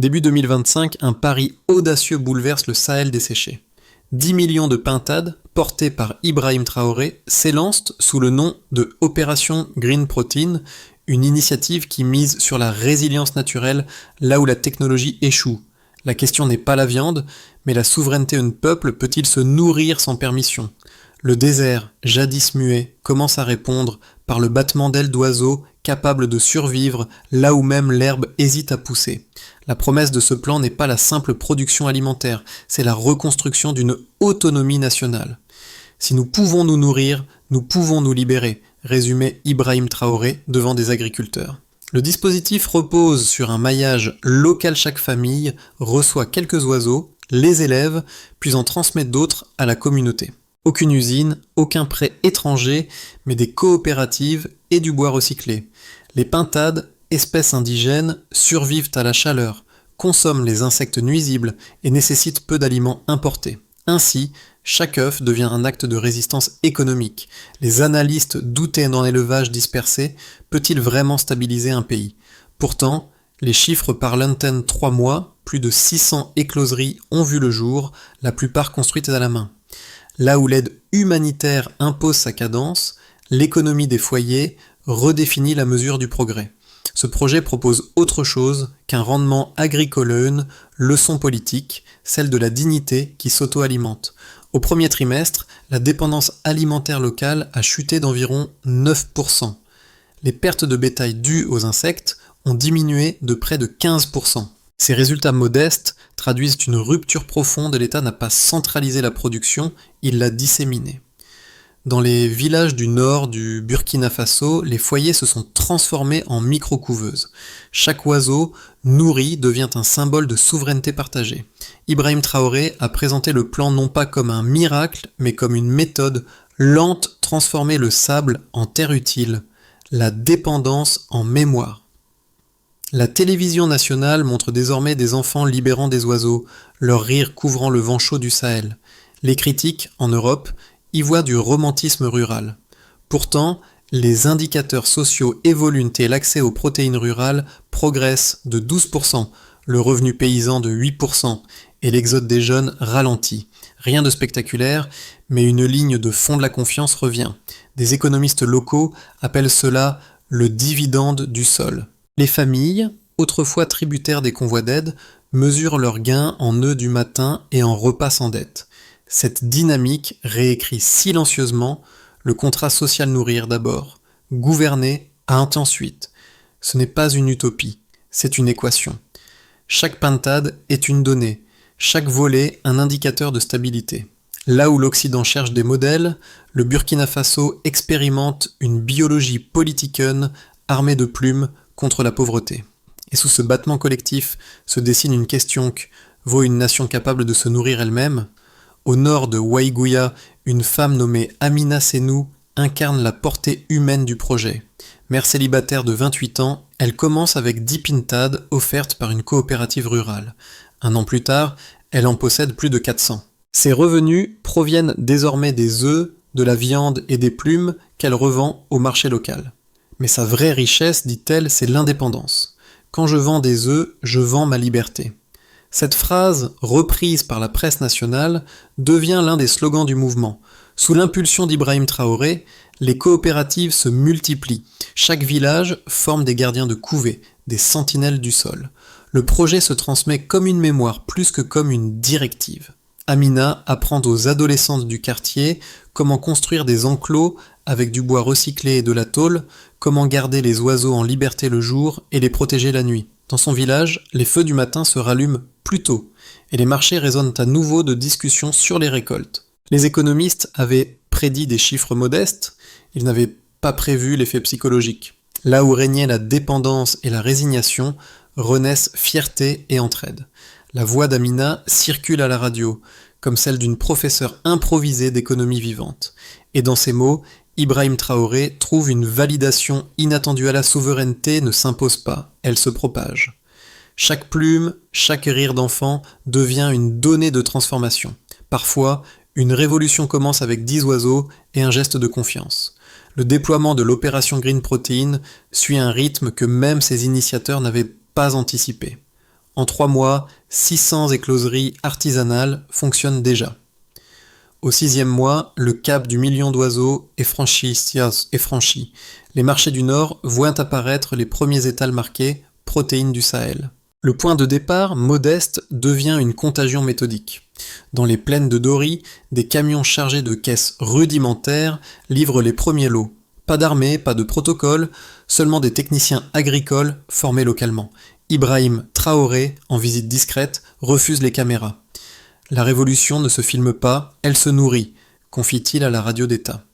Début 2025, un pari audacieux bouleverse le Sahel desséché. 10 millions de pintades, portées par Ibrahim Traoré, s'élancent sous le nom de Opération Green Protein, une initiative qui mise sur la résilience naturelle là où la technologie échoue. La question n'est pas la viande, mais la souveraineté d'un peuple peut-il se nourrir sans permission ? Le désert, jadis muet, commence à répondre par le battement d'ailes d'oiseaux capables de survivre là où même l'herbe hésite à pousser. La promesse de ce plan n'est pas la simple production alimentaire, c'est la reconstruction d'une autonomie nationale. Si nous pouvons nous nourrir, nous pouvons nous libérer, résumait Ibrahim Traoré devant des agriculteurs. Le dispositif repose sur un maillage local. Chaque famille reçoit quelques oiseaux, les élève, puis en transmet d'autres à la communauté. Aucune usine, aucun prêt étranger, mais des coopératives et du bois recyclé. Les pintades, espèces indigènes, survivent à la chaleur, consomment les insectes nuisibles et nécessitent peu d'aliments importés. Ainsi, chaque œuf devient un acte de résistance économique. Les analystes doutaient dans l'élevage dispersé, peut-il vraiment stabiliser un pays ? Pourtant, les chiffres parlent en 3 mois, plus de 600 écloseries ont vu le jour, la plupart construites à la main. Là où l'aide humanitaire impose sa cadence, l'économie des foyers redéfinit la mesure du progrès. Ce projet propose autre chose qu'un rendement agricole, leçon politique, celle de la dignité qui s'auto-alimente. Au premier trimestre, la dépendance alimentaire locale a chuté d'environ 9%. Les pertes de bétail dues aux insectes ont diminué de près de 15%. Ces résultats modestes traduisent une rupture profonde et l'État n'a pas centralisé la production, il l'a disséminée. Dans les villages du nord du Burkina Faso, les foyers se sont transformés en micro-couveuses. Chaque oiseau nourri devient un symbole de souveraineté partagée. Ibrahim Traoré a présenté le plan non pas comme un miracle, mais comme une méthode lente transformer le sable en terre utile, la dépendance en mémoire. La télévision nationale montre désormais des enfants libérant des oiseaux, leur rire couvrant le vent chaud du Sahel. Les critiques, en Europe, y voient du romantisme rural. Pourtant, les indicateurs sociaux évoluent et l'accès aux protéines rurales progresse de 12%, le revenu paysan de 8% et l'exode des jeunes ralentit. Rien de spectaculaire, mais une ligne de fond de la confiance revient. Des économistes locaux appellent cela le dividende du sol. Les familles, autrefois tributaires des convois d'aide, mesurent leurs gains en nœuds du matin et en repas sans dette. Cette dynamique réécrit silencieusement le contrat social nourrir d'abord, gouverner ensuite. Ce n'est pas une utopie, c'est une équation. Chaque pintade est une donnée, chaque volet un indicateur de stabilité. Là où l'Occident cherche des modèles, le Burkina Faso expérimente une biologie politicienne armée de plumes contre la pauvreté. Et sous ce battement collectif se dessine une question que vaut une nation capable de se nourrir elle-même. Au nord de Waïgouya, une femme nommée Amina Senou incarne la portée humaine du projet. Mère célibataire de 28 ans, elle commence avec 10 pintades offertes par une coopérative rurale. 1 an plus tard, elle en possède plus de 400. Ses revenus proviennent désormais des œufs, de la viande et des plumes qu'elle revend au marché local. Mais sa vraie richesse, dit-elle, c'est l'indépendance. Quand je vends des œufs, je vends ma liberté. Cette phrase, reprise par la presse nationale, devient l'un des slogans du mouvement. Sous l'impulsion d'Ibrahim Traoré, les coopératives se multiplient. Chaque village forme des gardiens de couvées, des sentinelles du sol. Le projet se transmet comme une mémoire plus que comme une directive. Amina apprend aux adolescentes du quartier comment construire des enclos avec du bois recyclé et de la tôle, comment garder les oiseaux en liberté le jour et les protéger la nuit. Dans son village, les feux du matin se rallument plus tôt, et les marchés résonnent à nouveau de discussions sur les récoltes. Les économistes avaient prédit des chiffres modestes, ils n'avaient pas prévu l'effet psychologique. Là où régnait la dépendance et la résignation, renaissent fierté et entraide. La voix d'Amina circule à la radio, comme celle d'une professeure improvisée d'économie vivante. Et dans ces mots, Ibrahim Traoré trouve une validation inattendue à la souveraineté ne s'impose pas, elle se propage. Chaque plume, chaque rire d'enfant devient une donnée de transformation. Parfois, une révolution commence avec 10 oiseaux et un geste de confiance. Le déploiement de l'opération Green Protein suit un rythme que même ses initiateurs n'avaient pas anticipé. En 3 mois, 600 écloseries artisanales fonctionnent déjà. Au 6e mois, le cap du million d'oiseaux est franchi. Les marchés du Nord voient apparaître les premiers étals marqués « protéines du Sahel ». Le point de départ, modeste, devient une contagion méthodique. Dans les plaines de Dori, des camions chargés de caisses rudimentaires livrent les premiers lots. Pas d'armée, pas de protocole, seulement des techniciens agricoles formés localement. Ibrahim Traoré, en visite discrète, refuse les caméras. La révolution ne se filme pas, elle se nourrit, confie-t-il à la radio d'État.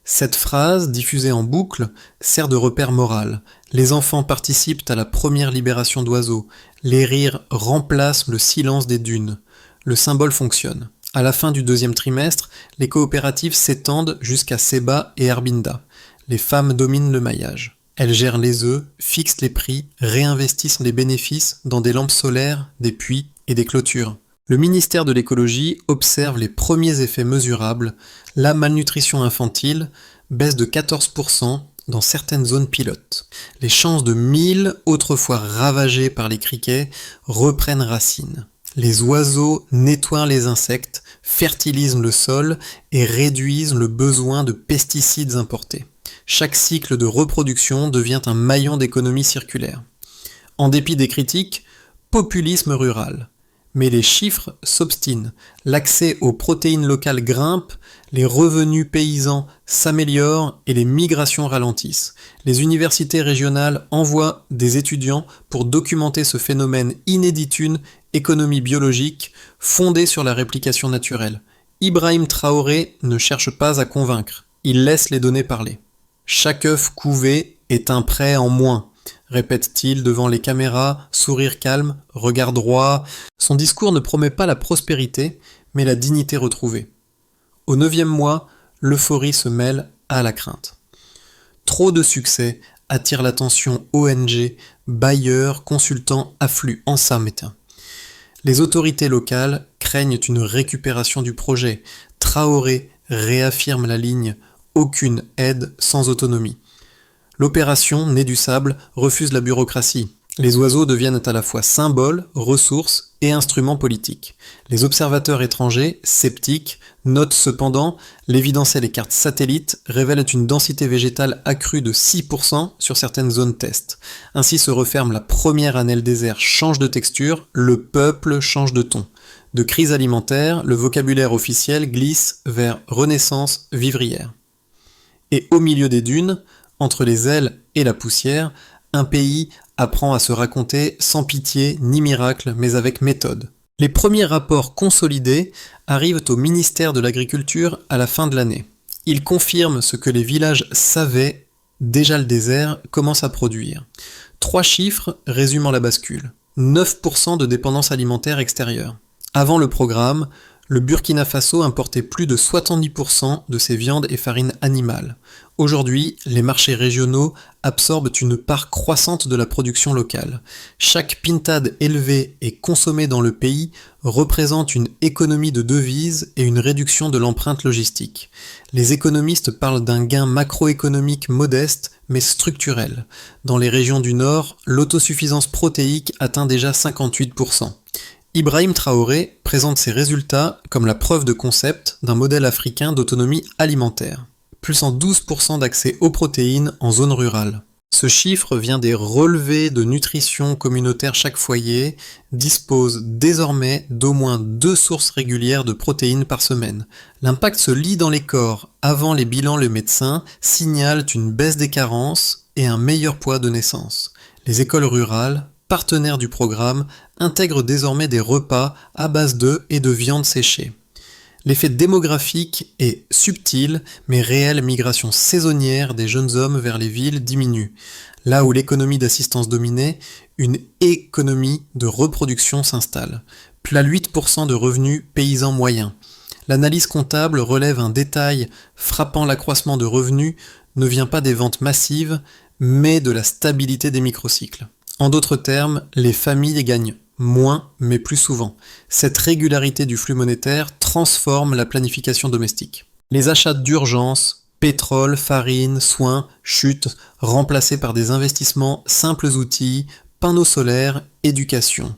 Cette phrase, diffusée en boucle, sert de repère moral. Les enfants participent à la première libération d'oiseaux. Les rires remplacent le silence des dunes. Le symbole fonctionne. À la fin du 2e trimestre, les coopératives s'étendent jusqu'à Seba et Arbinda. Les femmes dominent le maillage. Elles gèrent les œufs, fixent les prix, réinvestissent les bénéfices dans des lampes solaires, des puits et des clôtures. Le ministère de l'écologie observe les premiers effets mesurables. La malnutrition infantile baisse de 14% dans certaines zones pilotes. Les champs de mil, autrefois ravagés par les criquets, reprennent racine. Les oiseaux nettoient les insectes, fertilisent le sol et réduisent le besoin de pesticides importés. Chaque cycle de reproduction devient un maillon d'économie circulaire. En dépit des critiques, populisme rural. Mais les chiffres s'obstinent. L'accès aux protéines locales grimpe, les revenus paysans s'améliorent et les migrations ralentissent. Les universités régionales envoient des étudiants pour documenter ce phénomène inédit, une économie biologique fondée sur la réplication naturelle. Ibrahim Traoré ne cherche pas à convaincre, il laisse les données parler. Chaque œuf couvé est un prêt en moins, répète-t-il devant les caméras, sourire calme, regard droit. Son discours ne promet pas la prospérité, mais la dignité retrouvée. Au 9e mois, l'euphorie se mêle à la crainte. Trop de succès attire l'attention ONG, bailleurs, consultants affluent en Samétain. Les autorités locales craignent une récupération du projet. Traoré réaffirme la ligne « aucune aide sans autonomie ». L'opération, née du sable, refuse la bureaucratie. Les oiseaux deviennent à la fois symboles, ressources et instruments politiques. Les observateurs étrangers, sceptiques, notent cependant l'évidence et les cartes satellites révèlent une densité végétale accrue de 6% sur certaines zones test. Ainsi se referme la première année, le désert change de texture, le peuple change de ton. De crise alimentaire, le vocabulaire officiel glisse vers renaissance vivrière. Et au milieu des dunes, entre les ailes et la poussière, un pays apprend à se raconter sans pitié ni miracle, mais avec méthode. Les premiers rapports consolidés arrivent au ministère de l'Agriculture à la fin de l'année. Ils confirment ce que les villages savaient, déjà le désert commence à produire. 3 chiffres résumant la bascule. 9% de dépendance alimentaire extérieure. Avant le programme, le Burkina Faso importait plus de 70% de ses viandes et farines animales. Aujourd'hui, les marchés régionaux absorbent une part croissante de la production locale. Chaque pintade élevée et consommée dans le pays représente une économie de devises et une réduction de l'empreinte logistique. Les économistes parlent d'un gain macroéconomique modeste mais structurel. Dans les régions du Nord, l'autosuffisance protéique atteint déjà 58%. Ibrahim Traoré présente ses résultats comme la preuve de concept d'un modèle africain d'autonomie alimentaire. Plus en 12% d'accès aux protéines en zone rurale. Ce chiffre vient des relevés de nutrition communautaire. Chaque foyer dispose désormais d'au moins 2 sources régulières de protéines par semaine. L'impact se lit dans les corps. Avant les bilans, le médecin signale une baisse des carences et un meilleur poids de naissance. Les écoles rurales, partenaires du programme, intègrent désormais des repas à base d'œufs et de viande séchée. L'effet démographique est subtil, mais réelle migration saisonnière des jeunes hommes vers les villes diminue. Là où l'économie d'assistance dominait, une économie de reproduction s'installe. Plus 8% de revenus paysans moyens. L'analyse comptable relève un détail frappant: l'accroissement de revenus ne vient pas des ventes massives, mais de la stabilité des microcycles. En d'autres termes, les familles gagnent moins mais plus souvent. Cette régularité du flux monétaire transforme la planification domestique. Les achats d'urgence, pétrole, farine, soins, chutent, remplacés par des investissements simples outils, panneaux solaires, éducation.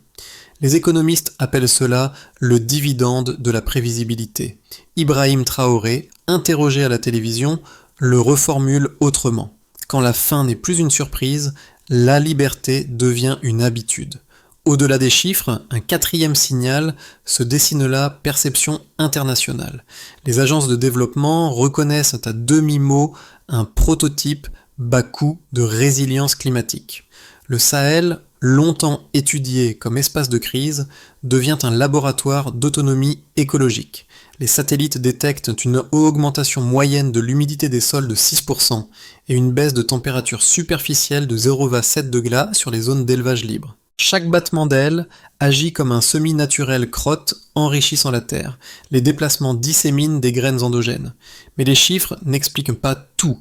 Les économistes appellent cela le dividende de la prévisibilité. Ibrahim Traoré, interrogé à la télévision, le reformule autrement. Quand la fin n'est plus une surprise, la liberté devient une habitude. Au-delà des chiffres, un quatrième signal se dessine là, perception internationale. Les agences de développement reconnaissent à demi-mot un prototype bas coût de résilience climatique. Le Sahel, longtemps étudié comme espace de crise, devient un laboratoire d'autonomie écologique. Les satellites détectent une augmentation moyenne de l'humidité des sols de 6% et une baisse de température superficielle de 0,7 degrés sur les zones d'élevage libre. Chaque battement d'aile agit comme un semi-naturel crotte enrichissant la terre. Les déplacements disséminent des graines endogènes. Mais les chiffres n'expliquent pas tout.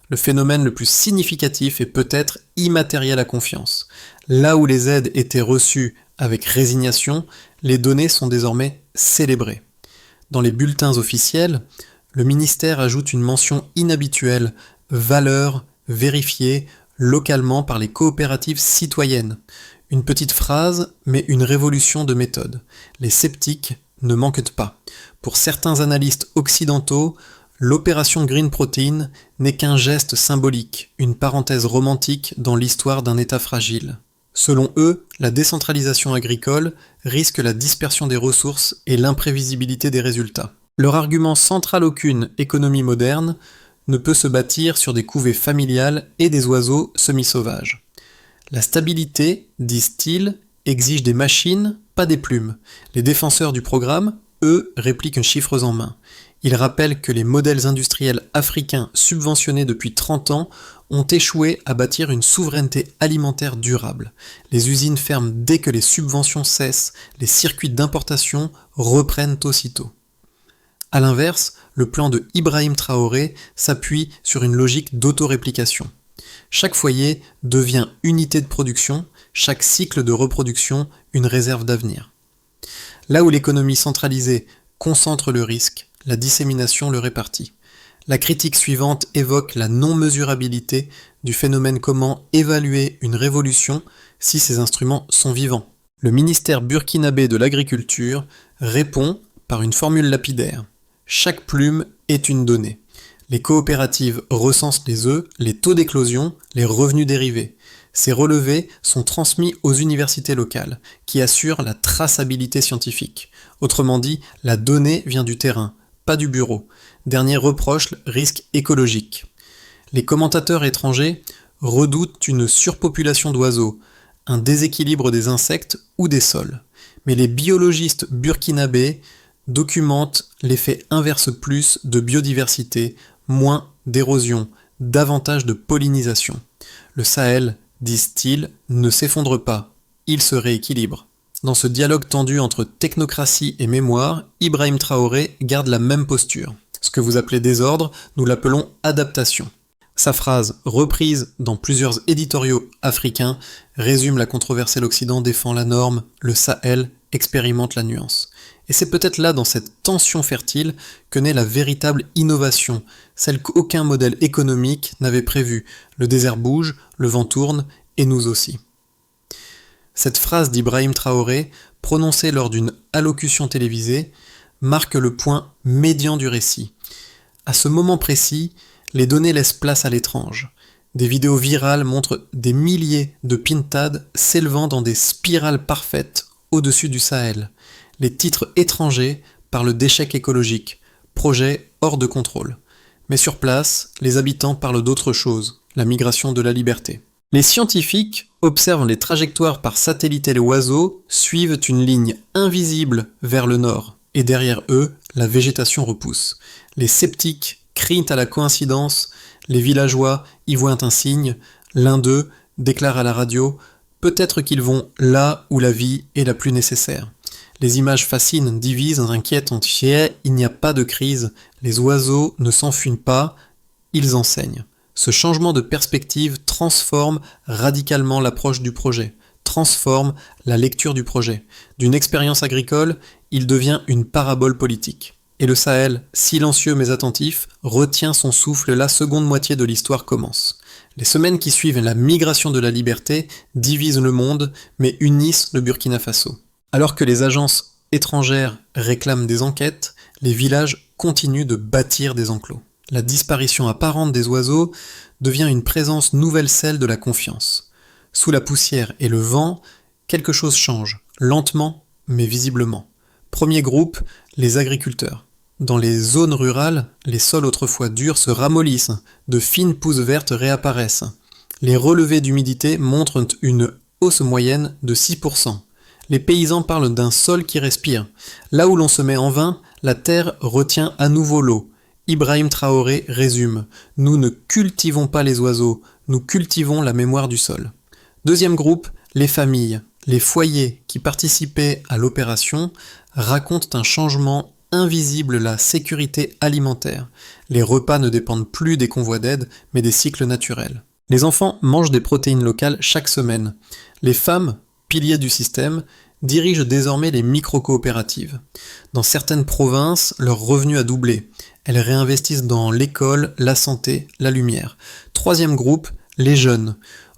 Le phénomène le plus significatif est peut-être immatériel à confiance. Là où les aides étaient reçues avec résignation, les données sont désormais célébrées. Dans les bulletins officiels, le ministère ajoute une mention inhabituelle « valeur vérifiée localement par les coopératives citoyennes ». Une petite phrase, mais une révolution de méthode. Les sceptiques ne manquent pas. Pour certains analystes occidentaux, l'opération Green Protein n'est qu'un geste symbolique, une parenthèse romantique dans l'histoire d'un État fragile. Selon eux, la décentralisation agricole risque la dispersion des ressources et l'imprévisibilité des résultats. Leur argument central aucune économie moderne ne peut se bâtir sur des couvées familiales et des oiseaux semi-sauvages. La stabilité, disent-ils, exige des machines, pas des plumes. Les défenseurs du programme, eux, répliquent chiffres en main. Ils rappellent que les modèles industriels africains subventionnés depuis 30 ans ont échoué à bâtir une souveraineté alimentaire durable. Les usines ferment dès que les subventions cessent, les circuits d'importation reprennent aussitôt. A l'inverse, le plan de Ibrahim Traoré s'appuie sur une logique d'autoréplication. Chaque foyer devient unité de production, chaque cycle de reproduction une réserve d'avenir. Là où l'économie centralisée concentre le risque, la dissémination le répartit. La critique suivante évoque la non-mesurabilité du phénomène comment évaluer une révolution si ces instruments sont vivants. Le ministère burkinabé de l'Agriculture répond par une formule lapidaire. Chaque plume est une donnée. Les coopératives recensent les œufs, les taux d'éclosion, les revenus dérivés. Ces relevés sont transmis aux universités locales, qui assurent la traçabilité scientifique. Autrement dit, la donnée vient du terrain, pas du bureau. Dernier reproche, risque écologique. Les commentateurs étrangers redoutent une surpopulation d'oiseaux, un déséquilibre des insectes ou des sols. Mais les biologistes burkinabés documentent l'effet inverse plus de biodiversité, moins d'érosion, davantage de pollinisation. Le Sahel, disent-ils, ne s'effondre pas, il se rééquilibre. Dans ce dialogue tendu entre technocratie et mémoire, Ibrahim Traoré garde la même posture. Ce que vous appelez désordre, nous l'appelons adaptation. Sa phrase, reprise dans plusieurs éditoriaux africains, résume la controversée. L'Occident défend la norme, le Sahel expérimente la nuance. Et c'est peut-être là, dans cette tension fertile, que naît la véritable innovation, celle qu'aucun modèle économique n'avait prévue. Le désert bouge, le vent tourne, et nous aussi. Cette phrase d'Ibrahim Traoré, prononcée lors d'une allocution télévisée, marque le point médian du récit. À ce moment précis, les données laissent place à l'étrange. Des vidéos virales montrent des milliers de pintades s'élevant dans des spirales parfaites au-dessus du Sahel. Les titres étrangers parlent d'échec écologique, projet hors de contrôle. Mais sur place, les habitants parlent d'autre chose, la migration de la liberté. Les scientifiques observent les trajectoires par satellite et les oiseaux suivent une ligne invisible vers le nord, et derrière eux, la végétation repousse. Les sceptiques crient à la coïncidence, les villageois y voient un signe, l'un d'eux déclare à la radio « Peut-être qu'ils vont là où la vie est la plus nécessaire ». Les images fascinent, divisent, inquiètent, entières, il n'y a pas de crise, les oiseaux ne s'enfuient pas, ils enseignent. Ce changement de perspective transforme radicalement l'approche du projet, transforme la lecture du projet. D'une expérience agricole, il devient une parabole politique. Et le Sahel, silencieux mais attentif, retient son souffle, la seconde moitié de l'histoire commence. Les semaines qui suivent la migration de la liberté divisent le monde, mais unissent le Burkina Faso. Alors que les agences étrangères réclament des enquêtes, les villages continuent de bâtir des enclos. La disparition apparente des oiseaux devient une présence nouvelle, celle de la confiance. Sous la poussière et le vent, quelque chose change, lentement mais visiblement. Premier groupe, les agriculteurs. Dans les zones rurales, les sols autrefois durs se ramollissent, de fines pousses vertes réapparaissent. Les relevés d'humidité montrent une hausse moyenne de 6%. Les paysans parlent d'un sol qui respire. Là où l'on se met en vain, la terre retient à nouveau l'eau. Ibrahim Traoré résume : nous ne cultivons pas les oiseaux, nous cultivons la mémoire du sol. Deuxième groupe, les familles. Les foyers qui participaient à l'opération racontent un changement invisible, la sécurité alimentaire. Les repas ne dépendent plus des convois d'aide, mais des cycles naturels. Les enfants mangent des protéines locales chaque semaine. Les femmes, piliers du système, dirigent désormais les micro-coopératives. Dans certaines provinces, leur revenu a doublé. Elles réinvestissent dans l'école, la santé, la lumière. Troisième groupe, les jeunes.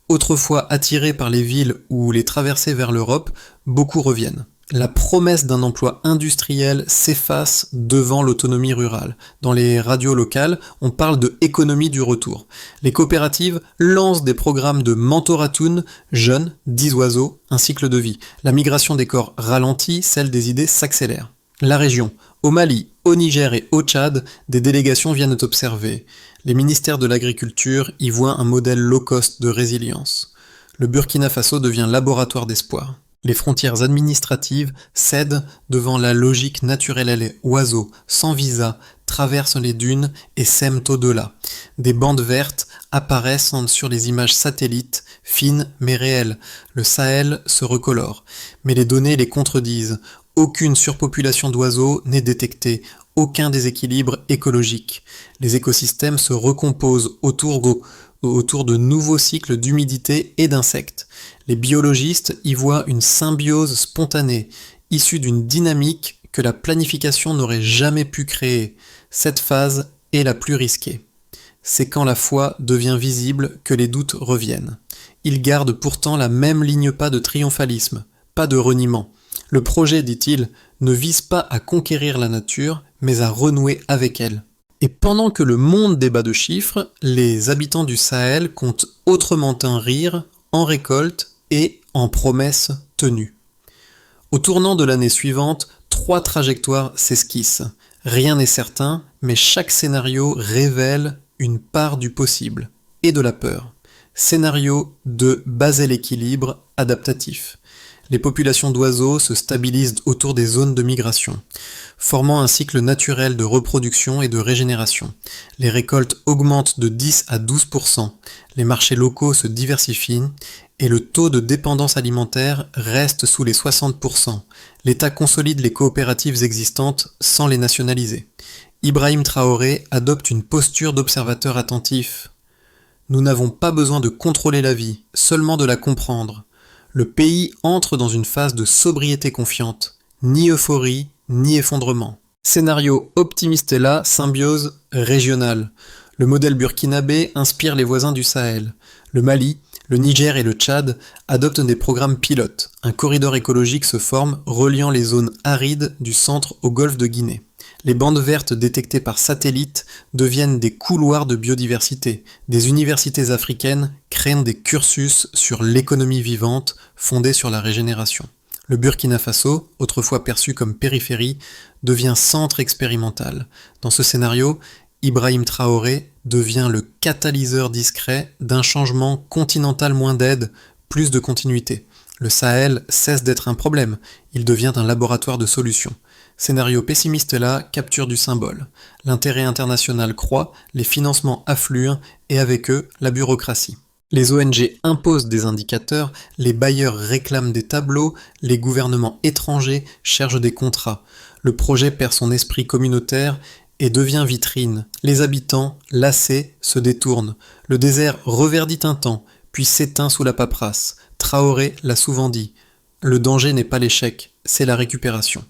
Autrefois attirés par les villes ou les traversées vers l'Europe, beaucoup reviennent. La promesse d'un emploi industriel s'efface devant l'autonomie rurale. Dans les radios locales, on parle de économie du retour. Les coopératives lancent des programmes de mentoratoun, jeunes, 10 oiseaux, un cycle de vie. La migration des corps ralentit, celle des idées s'accélère. La région. Au Mali, au Niger et au Tchad, des délégations viennent observer. Les ministères de l'Agriculture y voient un modèle low-cost de résilience. Le Burkina Faso devient laboratoire d'espoir. Les frontières administratives cèdent devant la logique naturelle. Les oiseaux, sans visa, traversent les dunes et sèment au-delà. Des bandes vertes apparaissent sur les images satellites, fines mais réelles. Le Sahel se recolore, mais les données les contredisent. Aucune surpopulation d'oiseaux n'est détectée, aucun déséquilibre écologique. Les écosystèmes se recomposent autour de nouveaux cycles d'humidité et d'insectes. Les biologistes y voient une symbiose spontanée, issue d'une dynamique que la planification n'aurait jamais pu créer. Cette phase est la plus risquée. C'est quand la foi devient visible que les doutes reviennent. Ils gardent pourtant la même ligne pas de triomphalisme, pas de reniement. Le projet, dit-il, ne vise pas à conquérir la nature, mais à renouer avec elle. Et pendant que le monde débat de chiffres, les habitants du Sahel comptent autrement un rire, en récolte et en promesses tenues. Au tournant de l'année suivante, 3 trajectoires s'esquissent. Rien n'est certain, mais chaque scénario révèle une part du possible et de la peur. Scénario de baser l'équilibre adaptatif. Les populations d'oiseaux se stabilisent autour des zones de migration, formant un cycle naturel de reproduction et de régénération. Les récoltes augmentent de 10 à 12%, les marchés locaux se diversifient et le taux de dépendance alimentaire reste sous les 60%. L'État consolide les coopératives existantes sans les nationaliser. Ibrahim Traoré adopte une posture d'observateur attentif. Nous n'avons pas besoin de contrôler la vie, seulement de la comprendre. Le pays entre dans une phase de sobriété confiante, ni euphorie, ni effondrement. Scénario optimiste là, symbiose régionale. Le modèle burkinabé inspire les voisins du Sahel. Le Mali, le Niger et le Tchad adoptent des programmes pilotes. Un corridor écologique se forme, reliant les zones arides du centre au golfe de Guinée. Les bandes vertes détectées par satellite deviennent des couloirs de biodiversité. Des universités africaines créent des cursus sur l'économie vivante fondée sur la régénération. Le Burkina Faso, autrefois perçu comme périphérie, devient centre expérimental. Dans ce scénario, Ibrahim Traoré devient le catalyseur discret d'un changement continental, moins d'aide, plus de continuité. Le Sahel cesse d'être un problème, il devient un laboratoire de solutions. Scénario pessimiste là, capture du symbole. L'intérêt international croît, les financements affluent et avec eux, la bureaucratie. Les ONG imposent des indicateurs, les bailleurs réclament des tableaux, les gouvernements étrangers cherchent des contrats. Le projet perd son esprit communautaire et devient vitrine. Les habitants, lassés, se détournent. Le désert reverdit un temps, puis s'éteint sous la paperasse. Traoré l'a souvent dit. Le danger n'est pas l'échec, c'est la récupération.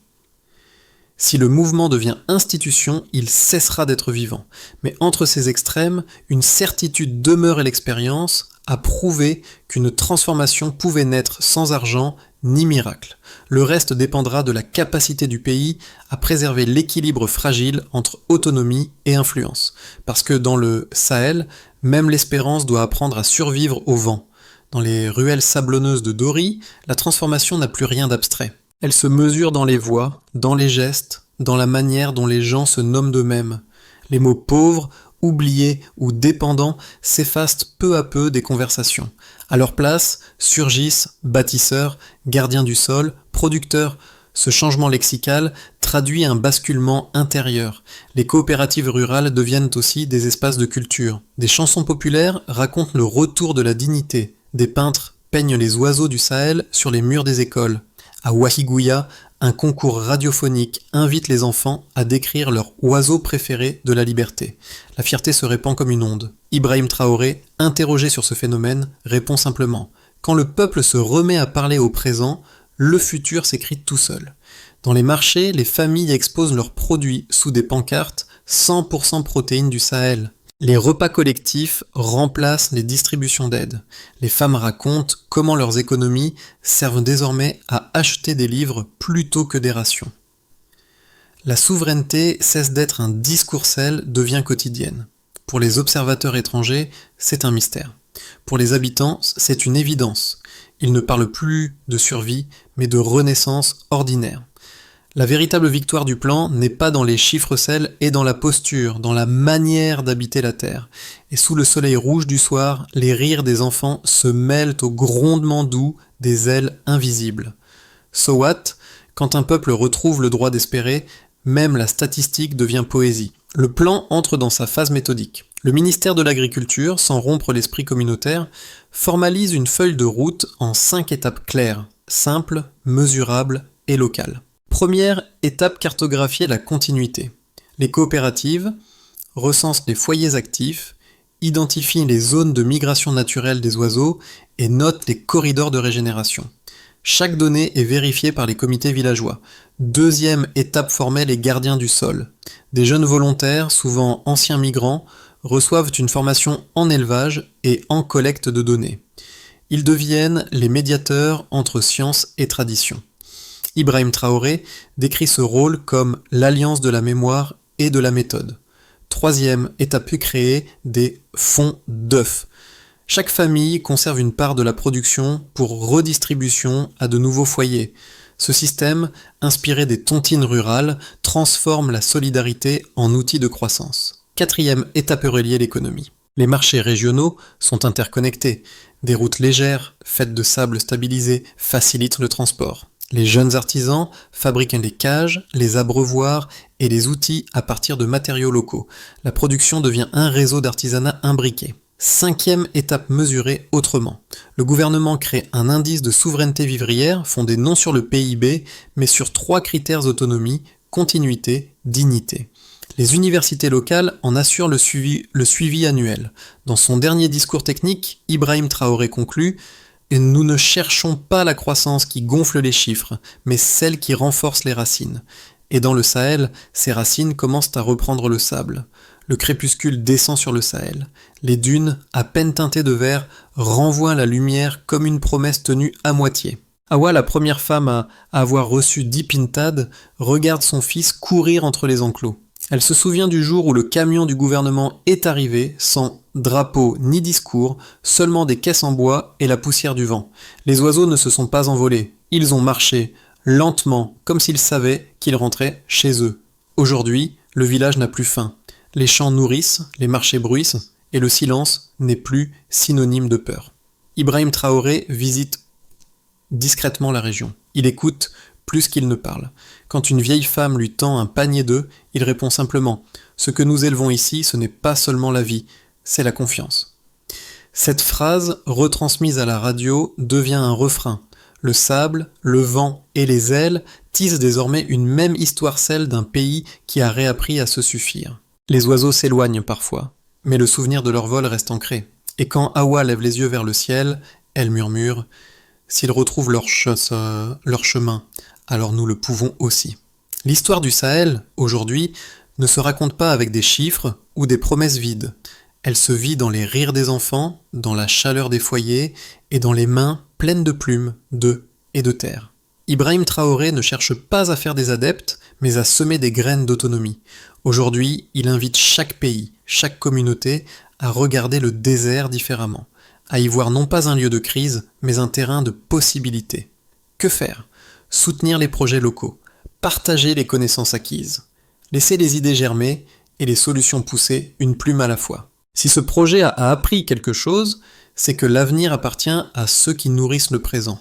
Si le mouvement devient institution, il cessera d'être vivant. Mais entre ces extrêmes, une certitude demeure et l'expérience, a prouvé qu'une transformation pouvait naître sans argent ni miracle. Le reste dépendra de la capacité du pays à préserver l'équilibre fragile entre autonomie et influence. Parce que dans le Sahel, même l'espérance doit apprendre à survivre au vent. Dans les ruelles sablonneuses de Dori, la transformation n'a plus rien d'abstrait. Elle se mesure dans les voix, dans les gestes, dans la manière dont les gens se nomment d'eux-mêmes. Les mots pauvres, oubliés ou dépendants s'effacent peu à peu des conversations. À leur place, surgissent bâtisseurs, gardiens du sol, producteurs. Ce changement lexical traduit un basculement intérieur. Les coopératives rurales deviennent aussi des espaces de culture. Des chansons populaires racontent le retour de la dignité. Des peintres peignent les oiseaux du Sahel sur les murs des écoles. À Wahigouya, un concours radiophonique invite les enfants à décrire leur oiseau préféré de la liberté. La fierté se répand comme une onde. Ibrahim Traoré, interrogé sur ce phénomène, répond simplement « Quand le peuple se remet à parler au présent, le futur s'écrit tout seul. » Dans les marchés, les familles exposent leurs produits sous des pancartes 100% protéines du Sahel. Les repas collectifs remplacent les distributions d'aide. Les femmes racontent comment leurs économies servent désormais à acheter des livres plutôt que des rations. La souveraineté cesse d'être un discoursel, devient quotidienne. Pour les observateurs étrangers, c'est un mystère. Pour les habitants, c'est une évidence. Ils ne parlent plus de survie, mais de renaissance ordinaire. La véritable victoire du plan n'est pas dans les chiffres-sels et dans la posture, dans la manière d'habiter la terre. Et sous le soleil rouge du soir, les rires des enfants se mêlent au grondement doux des ailes invisibles. So what? Quand un peuple retrouve le droit d'espérer, même la statistique devient poésie. Le plan entre dans sa phase méthodique. Le ministère de l'Agriculture, sans rompre l'esprit communautaire, formalise une feuille de route en 5 étapes claires, simples, mesurables et locales. Première étape, cartographier la continuité. Les coopératives recensent les foyers actifs, identifient les zones de migration naturelle des oiseaux et notent les corridors de régénération. Chaque donnée est vérifiée par les comités villageois. Deuxième étape formelle, les gardiens du sol. Des jeunes volontaires, souvent anciens migrants, reçoivent une formation en élevage et en collecte de données. Ils deviennent les médiateurs entre science et tradition. Ibrahim Traoré décrit ce rôle comme l'alliance de la mémoire et de la méthode. Troisième étape, créer des fonds d'œufs. Chaque famille conserve une part de la production pour redistribution à de nouveaux foyers. Ce système, inspiré des tontines rurales, transforme la solidarité en outil de croissance. Quatrième étape, relier l'économie. Les marchés régionaux sont interconnectés. Des routes légères, faites de sable stabilisé, facilitent le transport. Les jeunes artisans fabriquent les cages, les abreuvoirs et les outils à partir de matériaux locaux. La production devient un réseau d'artisanat imbriqué. Cinquième étape, mesurée autrement. Le gouvernement crée un indice de souveraineté vivrière fondé non sur le PIB, mais sur 3 critères: autonomie, continuité, dignité. Les universités locales en assurent le suivi annuel. Dans son dernier discours technique, Ibrahim Traoré conclut « Nous ne cherchons pas la croissance qui gonfle les chiffres, mais celle qui renforce les racines. » Et dans le Sahel, ces racines commencent à reprendre le sable. Le crépuscule descend sur le Sahel. Les dunes, à peine teintées de vert, renvoient la lumière comme une promesse tenue à moitié. Awa, la première femme à avoir reçu 10 pintades, regarde son fils courir entre les enclos. Elle se souvient du jour où le camion du gouvernement est arrivé, sans drapeau ni discours, seulement des caisses en bois et la poussière du vent. Les oiseaux ne se sont pas envolés, ils ont marché, lentement, comme s'ils savaient qu'ils rentraient chez eux. Aujourd'hui, le village n'a plus faim. Les champs nourrissent, les marchés bruissent, et le silence n'est plus synonyme de peur. Ibrahim Traoré visite discrètement la région. Il écoute plus qu'il ne parle. Quand une vieille femme lui tend un panier d'œufs, il répond simplement « Ce que nous élevons ici, ce n'est pas seulement la vie, c'est la confiance. » Cette phrase, retransmise à la radio, devient un refrain. Le sable, le vent et les ailes tissent désormais une même histoire, celle d'un pays qui a réappris à se suffire. Les oiseaux s'éloignent parfois, mais le souvenir de leur vol reste ancré. Et quand Awa lève les yeux vers le ciel, elle murmure « S'ils retrouvent leur chemin, alors nous le pouvons aussi. » L'histoire du Sahel, aujourd'hui, ne se raconte pas avec des chiffres ou des promesses vides. Elle se vit dans les rires des enfants, dans la chaleur des foyers et dans les mains pleines de plumes, d'œufs et de terre. Ibrahim Traoré ne cherche pas à faire des adeptes, mais à semer des graines d'autonomie. Aujourd'hui, il invite chaque pays, chaque communauté à regarder le désert différemment, à y voir non pas un lieu de crise, mais un terrain de possibilités. Que faire ? Soutenir les projets locaux, partager les connaissances acquises, laisser les idées germer et les solutions pousser une plume à la fois. Si ce projet a appris quelque chose, c'est que l'avenir appartient à ceux qui nourrissent le présent.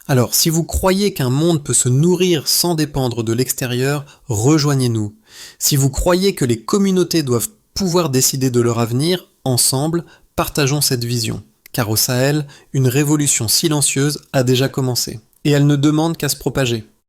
Alors, si vous croyez qu'un monde peut se nourrir sans dépendre de l'extérieur, rejoignez-nous. Si vous croyez que les communautés doivent pouvoir décider de leur avenir, ensemble, partageons cette vision. Car au Sahel, une révolution silencieuse a déjà commencé. Et elle ne demande qu'à se propager.